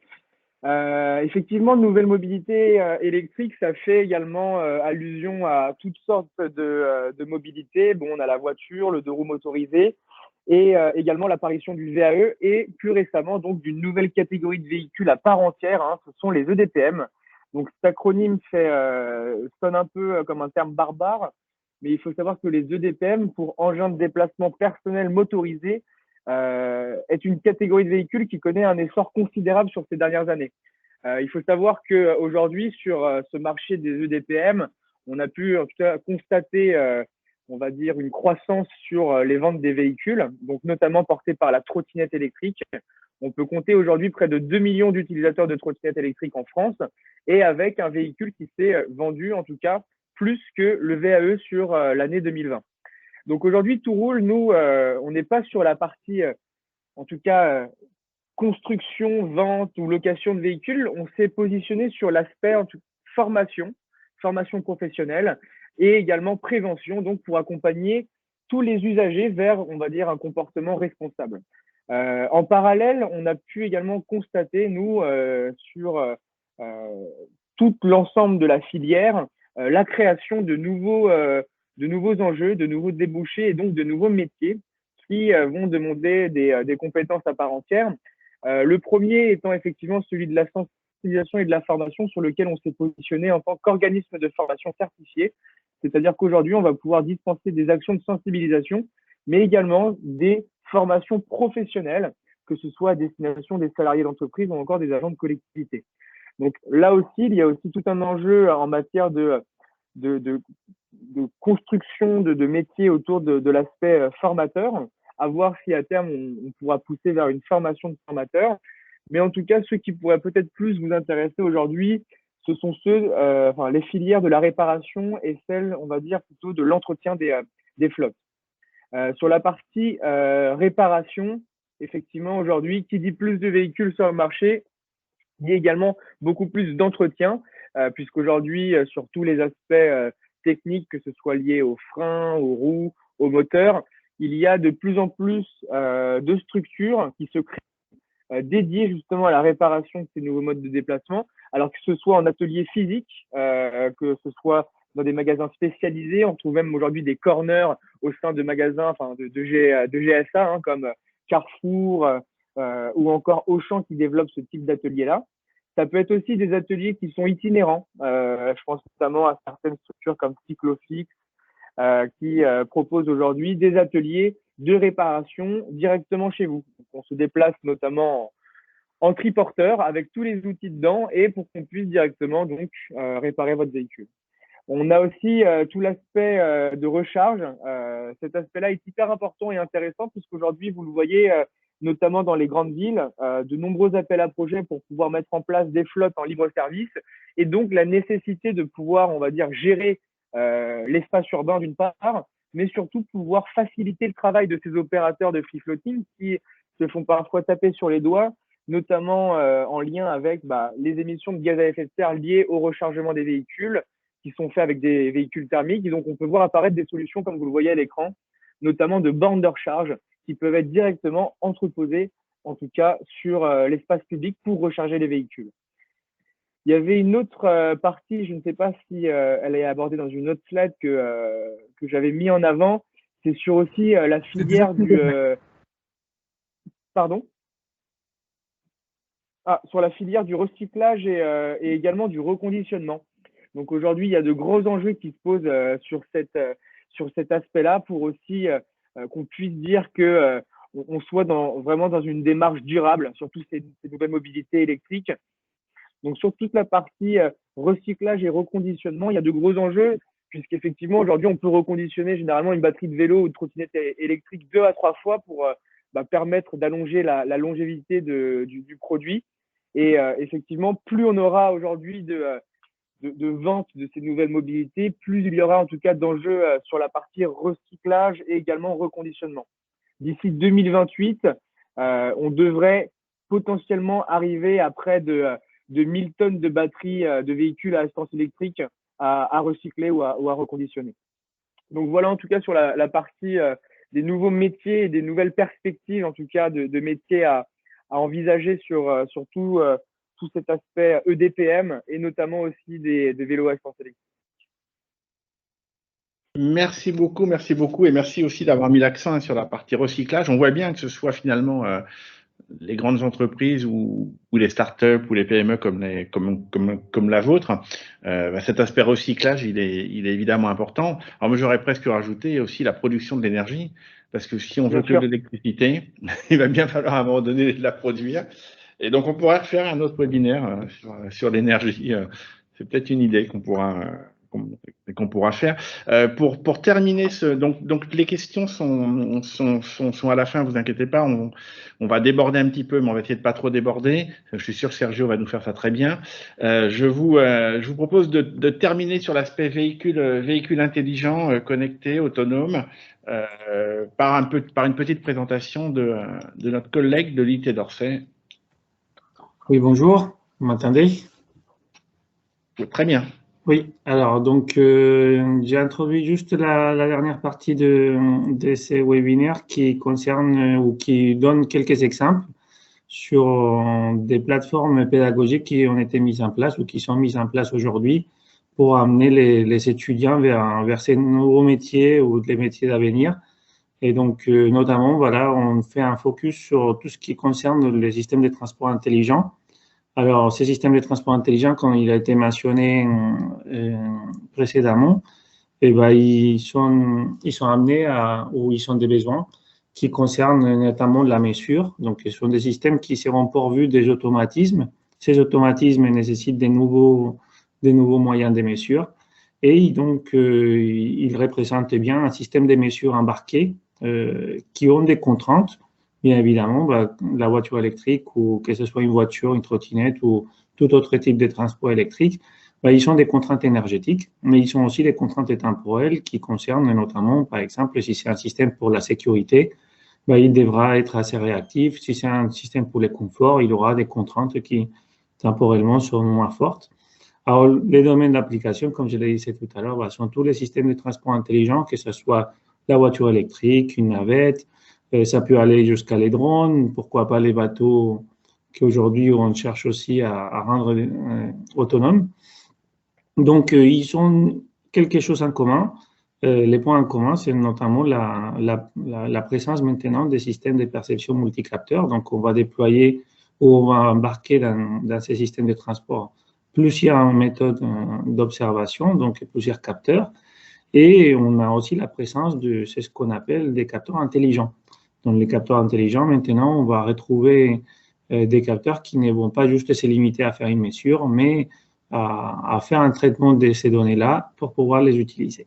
S6: Effectivement, nouvelle mobilité électrique, ça fait également allusion à toutes sortes de mobilités. Bon, on a la voiture, le deux roues motorisé et également l'apparition du VAE et plus récemment donc d'une nouvelle catégorie de véhicules à part entière, hein, ce sont les EDPM. Donc cet acronyme sonne un peu comme un terme barbare, mais il faut savoir que les EDPM, pour engins de déplacement personnel motorisé, est une catégorie de véhicules qui connaît un essor considérable sur ces dernières années. Il faut savoir qu'aujourd'hui, sur ce marché des EDPM, on a pu en tout cas constater, on va dire, une croissance sur les ventes des véhicules, donc notamment portée par la trottinette électrique. On peut compter aujourd'hui près de 2 millions d'utilisateurs de trottinettes électriques en France et avec un véhicule qui s'est vendu, en tout cas, plus que le VAE sur l'année 2020. Donc aujourd'hui, Touroul, nous, on n'est pas sur la partie, en tout cas, construction, vente ou location de véhicules. On s'est positionné sur l'aspect formation professionnelle et également prévention, donc pour accompagner tous les usagers vers, on va dire, un comportement responsable. En parallèle, on a pu également constater, nous, sur tout l'ensemble de la filière, la création de nouveaux enjeux, de nouveaux débouchés et donc de nouveaux métiers qui vont demander des compétences à part entière. Le premier étant effectivement celui de la sensibilisation et de la formation, sur lequel on s'est positionné en tant qu'organisme de formation certifié. C'est-à-dire qu'aujourd'hui, on va pouvoir dispenser des actions de sensibilisation, mais également des formations professionnelles, que ce soit à destination des salariés d'entreprise ou encore des agents de collectivité. Donc là aussi, il y a aussi tout un enjeu en matière de construction de métiers autour de l'aspect formateur, à voir si à terme on pourra pousser vers une formation de formateur. Mais en tout cas, ceux qui pourraient peut-être plus vous intéresser aujourd'hui, ce sont les filières de la réparation et celles, on va dire, plutôt de l'entretien des flottes. Sur la partie réparation, effectivement, aujourd'hui, qui dit plus de véhicules sur le marché, dit également beaucoup plus d'entretien, puisqu'aujourd'hui, sur tous les aspects techniques, que ce soit lié aux freins, aux roues, aux moteurs, il y a de plus en plus de structures qui se créent dédiées justement à la réparation de ces nouveaux modes de déplacement, alors que ce soit en atelier physique, que ce soit dans des magasins spécialisés. On trouve même aujourd'hui des corners au sein de magasins, enfin de GSA, hein, comme Carrefour ou encore Auchan qui développent ce type d'atelier-là. Ça peut être aussi des ateliers qui sont itinérants. Je pense notamment à certaines structures comme Cyclofix qui proposent aujourd'hui des ateliers de réparation directement chez vous. Donc, on se déplace notamment en triporteur avec tous les outils dedans et pour qu'on puisse directement donc réparer votre véhicule. On a aussi tout l'aspect de recharge. Cet aspect-là est hyper important et intéressant puisqu'aujourd'hui, vous le voyez, notamment dans les grandes villes, de nombreux appels à projets pour pouvoir mettre en place des flottes en libre service, et donc la nécessité de pouvoir, on va dire, gérer l'espace urbain d'une part, mais surtout pouvoir faciliter le travail de ces opérateurs de free floating qui se font parfois taper sur les doigts, notamment en lien avec les émissions de gaz à effet de serre liées au rechargement des véhicules, qui sont faits avec des véhicules thermiques. Et donc, on peut voir apparaître des solutions, comme vous le voyez à l'écran, notamment de bornes de recharge qui peuvent être directement entreposées, en tout cas sur l'espace public pour recharger les véhicules. Il y avait une autre partie, je ne sais pas si elle est abordée dans une autre slide que j'avais mis en avant, c'est sur aussi la filière du… Pardon ? Sur la filière du recyclage et également du reconditionnement. Donc aujourd'hui, il y a de gros enjeux qui se posent sur cet aspect-là pour aussi qu'on puisse dire que on soit vraiment dans une démarche durable, surtout ces nouvelles mobilités électriques. Donc sur toute la partie recyclage et reconditionnement, il y a de gros enjeux, puisqu'effectivement, aujourd'hui, on peut reconditionner généralement une batterie de vélo ou de trottinette électrique 2 à 3 fois pour permettre d'allonger la longévité du produit. Et effectivement, plus on aura aujourd'hui de vente de ces nouvelles mobilités, plus il y aura en tout cas d'enjeux sur la partie recyclage et également reconditionnement. D'ici 2028, on devrait potentiellement arriver à près de 1000 tonnes de batteries de véhicules à assistance électrique à recycler ou à reconditionner. Donc voilà en tout cas sur la partie des nouveaux métiers et des nouvelles perspectives en tout cas de métiers à envisager sur tout cet aspect EDPM et notamment aussi des vélos à assistance électrique.
S1: Merci beaucoup et merci aussi d'avoir mis l'accent sur la partie recyclage. On voit bien que ce soit finalement les grandes entreprises ou les startups ou les PME comme la vôtre, cet aspect recyclage, il est évidemment important. Alors moi, j'aurais presque rajouté aussi la production de l'énergie, parce que si on veut que de l'électricité, il va bien falloir à un moment donné de la produire. Et donc, on pourrait refaire un autre webinaire sur l'énergie. C'est peut-être une idée qu'on pourra faire. Pour terminer, donc les questions sont à la fin, vous inquiétez pas, on va déborder un petit peu, mais on va essayer de pas trop déborder. Je suis sûr que Sergio va nous faire ça très bien. Je vous propose de terminer sur l'aspect véhicule intelligent, connecté, autonome, par une petite présentation de notre collègue de l'IT d'Orsay.
S7: Oui, bonjour, vous m'entendez?
S1: Très bien.
S7: Oui, alors donc j'ai introduit juste la dernière partie de ces webinaires qui concerne ou qui donne quelques exemples sur des plateformes pédagogiques qui ont été mises en place ou qui sont mises en place aujourd'hui pour amener les étudiants vers ces nouveaux métiers ou les métiers d'avenir. Et donc, notamment, voilà, on fait un focus sur tout ce qui concerne les systèmes de transport intelligents. Alors, ces systèmes de transport intelligents, comme il a été mentionné précédemment, ils sont amenés ou ils sont des besoins qui concernent notamment la mesure. Donc, ce sont des systèmes qui seront pourvus des automatismes. Ces automatismes nécessitent des nouveaux moyens de mesure. Et donc, ils représentent bien un système de mesure embarqué qui ont des contraintes. Bien évidemment, la voiture électrique, ou que ce soit une voiture, une trottinette ou tout autre type de transport électrique, ils sont des contraintes énergétiques, mais ils sont aussi des contraintes temporelles qui concernent notamment, par exemple, si c'est un système pour la sécurité, il devra être assez réactif. Si c'est un système pour le confort, il aura des contraintes qui, temporellement, sont moins fortes. Alors, les domaines d'application, comme je l'ai dit tout à l'heure, sont tous les systèmes de transport intelligents, que ce soit la voiture électrique, une navette, ça peut aller jusqu'à les drones, pourquoi pas les bateaux qu'aujourd'hui on cherche aussi à rendre autonomes. Donc, ils ont quelque chose en commun. Les points en commun, c'est notamment la présence maintenant des systèmes de perception multicapteurs. Donc, on va déployer ou on va embarquer dans ces systèmes de transport plusieurs méthodes d'observation, donc plusieurs capteurs. Et on a aussi la présence de ce qu'on appelle des capteurs intelligents. Dans les capteurs intelligents, maintenant, on va retrouver des capteurs qui ne vont pas juste se limiter à faire une mesure, mais à faire un traitement de ces données-là pour pouvoir les utiliser.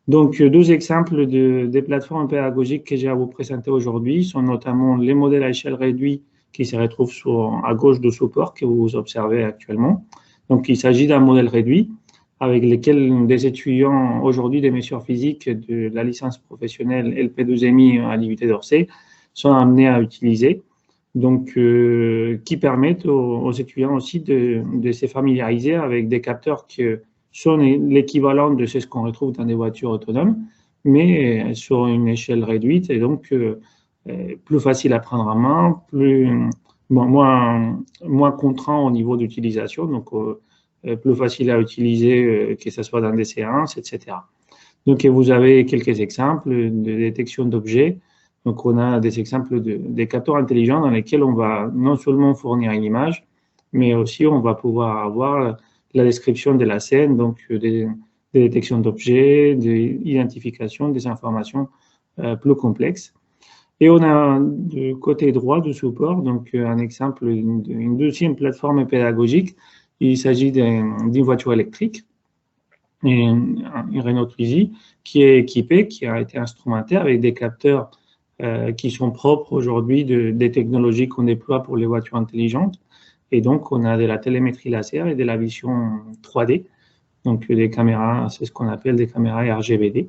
S7: Donc, 12 exemples des plateformes pédagogiques que j'ai à vous présenter aujourd'hui sont notamment les modèles à échelle réduite qui se retrouvent à gauche de support que vous observez actuellement. Donc, il s'agit d'un modèle réduit avec lequel des étudiants aujourd'hui des mesures physiques de la licence professionnelle LP12MI à l'IUT d'Orsay sont amenés à utiliser. Donc, qui permettent aux étudiants aussi de se familiariser avec des capteurs qui sont l'équivalent de ce qu'on retrouve dans des voitures autonomes, mais sur une échelle réduite et donc plus facile à prendre en main, moins contraint au niveau d'utilisation, donc plus facile à utiliser que ce soit dans des séances, etc. Donc, vous avez quelques exemples de détection d'objets. Donc, on a des exemples des capteurs intelligents dans lesquels on va non seulement fournir une image, mais aussi on va pouvoir avoir la description de la scène, donc des détections d'objets, des identifications, des informations plus complexes. Et on a du côté droit du support, donc un exemple d'une deuxième plateforme pédagogique. Il s'agit d'une voiture électrique, une Renault Twizy, qui est équipée, qui a été instrumentée avec des capteurs qui sont propres aujourd'hui des technologies qu'on déploie pour les voitures intelligentes. Et donc, on a de la télémétrie laser et de la vision 3D, donc des caméras, c'est ce qu'on appelle des caméras RGBD.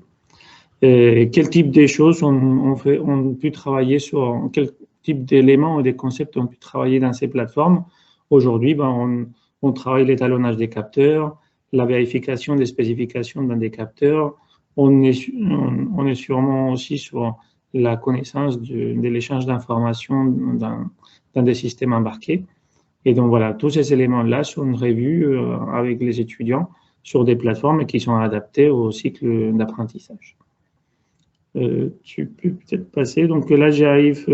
S7: Quel type de choses on pu travailler sur, quel type d'éléments ou des concepts on pu travailler dans ces plateformes? Aujourd'hui, on travaille l'étalonnage des capteurs, la vérification des spécifications dans des capteurs. On est sûrement aussi sur la connaissance de l'échange d'informations dans des systèmes embarqués. Et donc voilà, tous ces éléments-là sont revus avec les étudiants sur des plateformes qui sont adaptées au cycle d'apprentissage. Tu peux peut-être passer. Donc là, j'arrive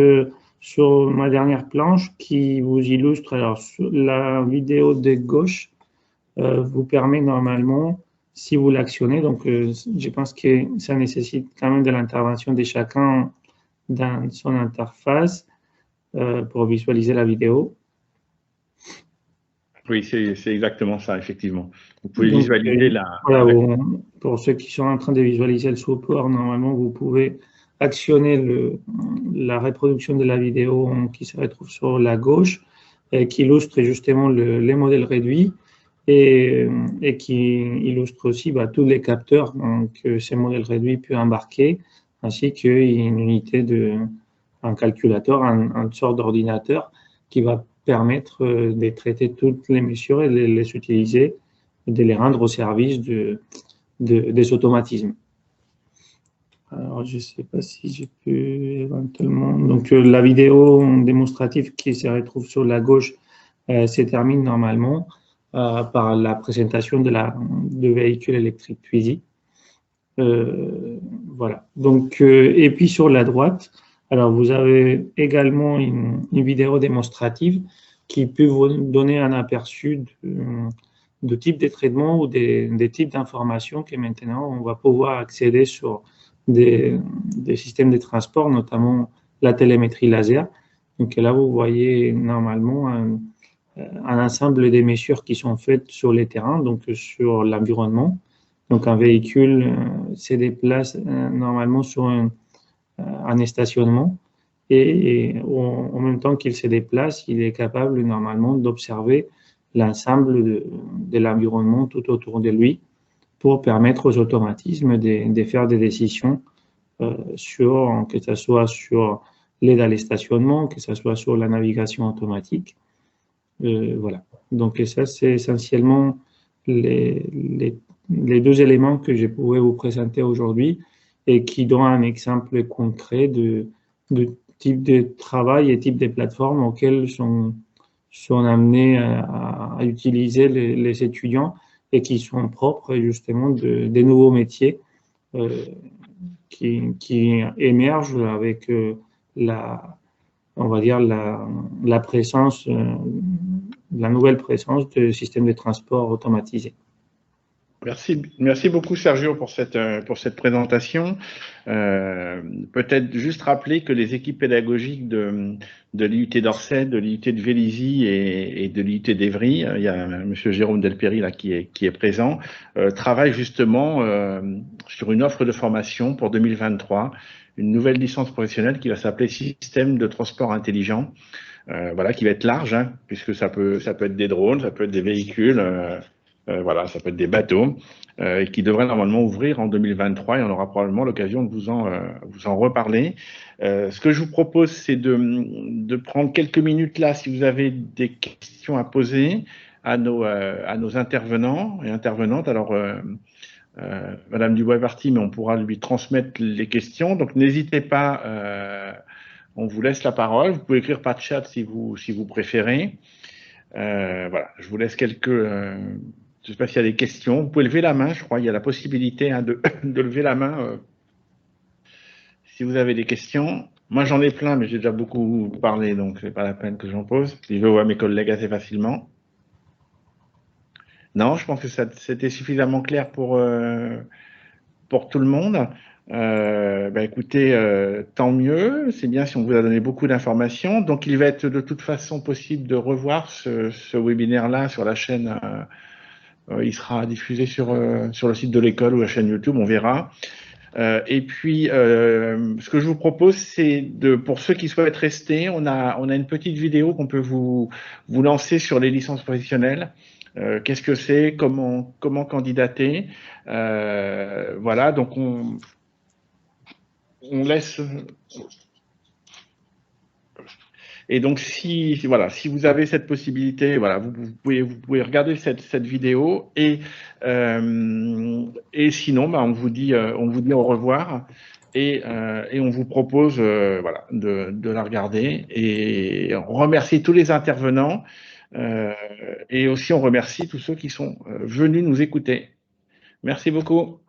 S7: sur ma dernière planche qui vous illustre. Alors, la vidéo de gauche vous permet normalement, si vous l'actionnez, donc je pense que ça nécessite quand même de l'intervention de chacun dans son interface pour visualiser la vidéo.
S1: Oui, c'est exactement ça, effectivement. Vous pouvez visualiser
S7: voilà, pour ceux qui sont en train de visualiser le support, normalement, vous pouvez actionner la reproduction de la vidéo qui se retrouve sur la gauche, qui illustre justement les modèles réduits et qui illustre aussi tous les capteurs que ces modèles réduits peuvent embarquer, ainsi qu'une unité un calculateur, une sorte d'ordinateur qui va permettre de traiter toutes les mesures et de les utiliser, de les rendre au service des automatismes. Alors, je ne sais pas si je peux éventuellement… Donc, la vidéo démonstrative qui se retrouve sur la gauche se termine normalement par la présentation de véhicules électriques Twizy. Voilà. Donc, et puis sur la droite, alors vous avez également une vidéo démonstrative qui peut vous donner un aperçu de type de traitement ou des types d'informations que maintenant on va pouvoir accéder sur des systèmes de transport, notamment la télémétrie laser. Donc là, vous voyez normalement un ensemble des mesures qui sont faites sur les terrains, donc sur l'environnement. Donc un véhicule se déplace normalement sur un stationnement et en même temps qu'il se déplace, il est capable normalement d'observer l'ensemble de l'environnement tout autour de lui pour permettre aux automatismes de faire des décisions que ce soit sur l'aide à l'estationnement, que ce soit sur la navigation automatique. Voilà. Donc ça, c'est essentiellement les deux éléments que je pouvais vous présenter aujourd'hui et qui donnent un exemple concret de type de travail et type de plateforme auxquelles sont amenés à utiliser les étudiants et qui sont propres justement des nouveaux métiers qui émergent avec on va dire la présence, la nouvelle présence de systèmes de transport automatisés.
S1: Merci beaucoup Sergio pour cette présentation. Peut-être juste rappeler que les équipes pédagogiques de l'IUT d'Orsay, de l'IUT de Vélizy et de l'IUT d'Evry, il y a M. Jérôme Delpéry là qui est présent, travaillent justement sur une offre de formation pour 2023, une nouvelle licence professionnelle qui va s'appeler Système de transport intelligent. Voilà, qui va être large, hein, puisque ça peut être des drones, ça peut être des véhicules. Voilà, ça peut être des bateaux qui devraient normalement ouvrir en 2023 et on aura probablement l'occasion de vous en reparler. Ce que je vous propose, c'est de prendre quelques minutes là, si vous avez des questions à poser à nos intervenants et intervenantes. Alors, Madame Dubois est partie, mais on pourra lui transmettre les questions. Donc, n'hésitez pas, on vous laisse la parole. Vous pouvez écrire par chat si vous préférez. Voilà, je vous laisse quelques... je ne sais pas s'il y a des questions. Vous pouvez lever la main, je crois. Il y a la possibilité de lever la main si vous avez des questions. Moi, j'en ai plein, mais j'ai déjà beaucoup parlé, donc ce n'est pas la peine que j'en pose. Je vais voir mes collègues assez facilement. Non, je pense que c'était suffisamment clair pour tout le monde. Écoutez, tant mieux. C'est bien si on vous a donné beaucoup d'informations. Donc, il va être de toute façon possible de revoir ce webinaire-là sur la chaîne. Il sera diffusé sur le site de l'école ou la chaîne YouTube, on verra. Et puis, ce que je vous propose, c'est pour ceux qui souhaitent rester, on a une petite vidéo qu'on peut vous lancer sur les licences professionnelles. Qu'est-ce que c'est, comment candidater. Voilà, donc on laisse... Et donc, si vous avez cette possibilité, voilà, vous pouvez regarder cette vidéo et sinon, on vous dit au revoir et on vous propose voilà, de la regarder et on remercie tous les intervenants et aussi on remercie tous ceux qui sont venus nous écouter. Merci beaucoup.